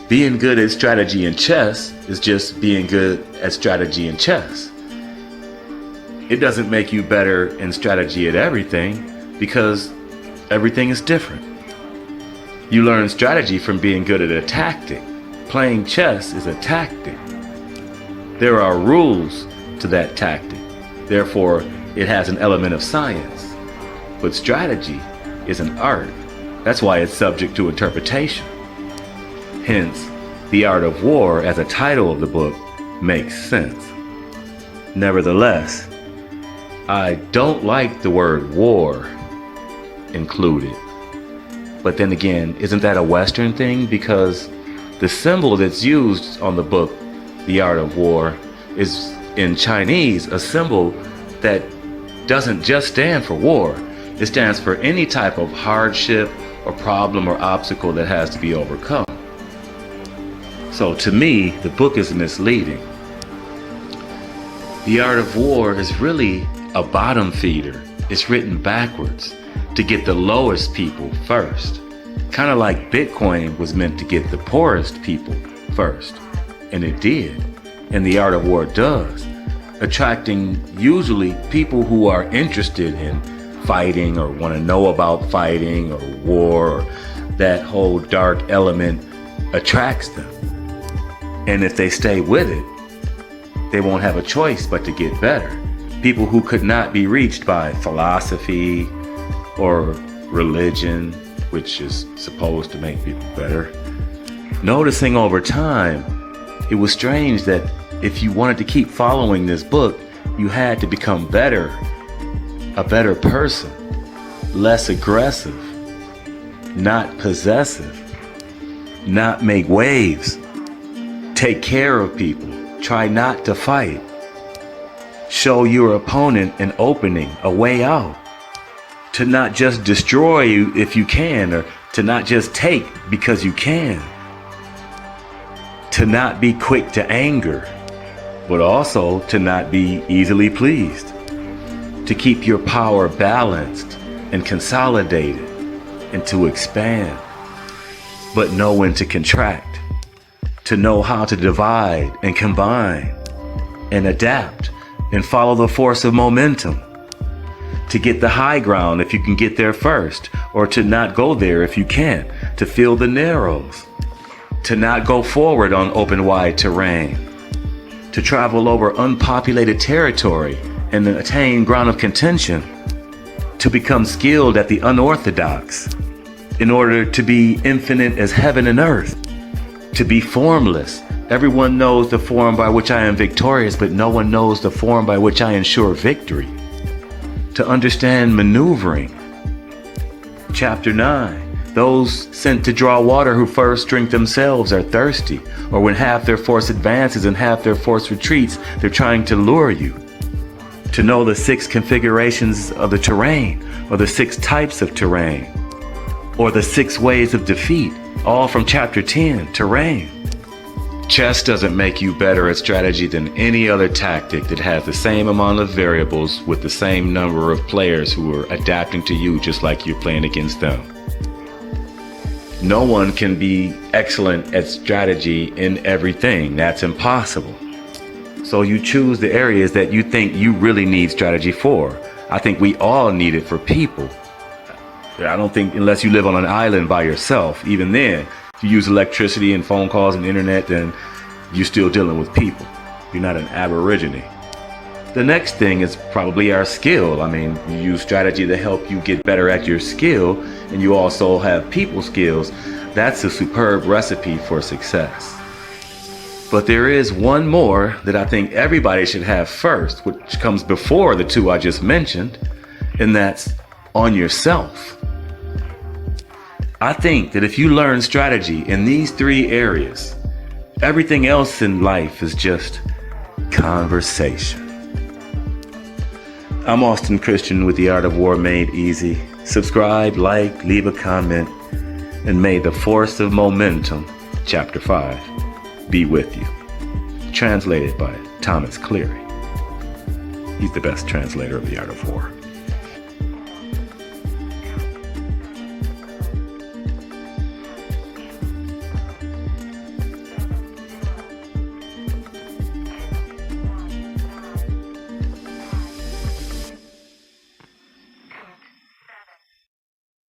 Being good at strategy in chess is just being good at strategy in chess. It doesn't make you better in strategy at everything because everything is different. You learn strategy from being good at a tactic. Playing chess is a tactic. There are rules to that tactic. Therefore, it has an element of science. But strategy is an art. That's why it's subject to interpretation. Hence, The Art of War, as a title of the book, makes sense. Nevertheless, I don't like the word war included. But then again, isn't that a Western thing? Because the symbol that's used on the book, The Art of War, is in Chinese a symbol that doesn't just stand for war. It stands for any type of hardship or problem or obstacle that has to be overcome. So to me, the book is misleading. The Art of War is really a bottom feeder. It's written backwards to get the lowest people first. Kind of like Bitcoin was meant to get the poorest people first. And it did. And The Art of War does. Attracting usually people who are interested in fighting or want to know about fighting or war, or that whole dark element attracts them. And if they stay with it, they won't have a choice but to get better. People who could not be reached by philosophy or religion, which is supposed to make people better. Noticing over time, it was strange that if you wanted to keep following this book, you had to become better, a better person, less aggressive, not possessive, not make waves, take care of people, try not to fight, show your opponent an opening, a way out, to not just destroy you if you can, or to not just take because you can, to not be quick to anger, but also to not be easily pleased, to keep your power balanced and consolidated, and to expand, but know when to contract, to know how to divide and combine and adapt and follow the force of momentum, to get the high ground if you can get there first, or to not go there if you can't, to feel the narrows, to not go forward on open wide terrain, to travel over unpopulated territory and attain ground of contention, to become skilled at the unorthodox in order to be infinite as heaven and earth, to be formless. Everyone knows the form by which I am victorious, but no one knows the form by which I ensure victory. To understand maneuvering. Chapter 9. Those sent to draw water who first drink themselves are thirsty, or when half their force advances and half their force retreats, they're trying to lure you. To know the 6 configurations of the terrain, or the 6 types of terrain, or the 6 ways of defeat, all from chapter 10, Terrain. Chess doesn't make you better at strategy than any other tactic that has the same amount of variables with the same number of players who are adapting to you just like you're playing against them. No one can be excellent at strategy in everything. That's impossible. So you choose the areas that you think you really need strategy for. I think we all need it for people. I don't think unless you live on an island by yourself, even then, if you use electricity and phone calls and internet, then you're still dealing with people. You're not an aborigine. The next thing is probably our skill. I mean, you use strategy to help you get better at your skill, and you also have people skills. That's a superb recipe for success. But there is one more that I think everybody should have first, which comes before the 2 I just mentioned, and that's on yourself. I think that if you learn strategy in these 3 areas, everything else in life is just conversation. I'm Austin Christian with The Art of War Made Easy. Subscribe, like, leave a comment, and may the force of momentum, chapter 5, be with you. Translated by Thomas Cleary. He's the best translator of The Art of War.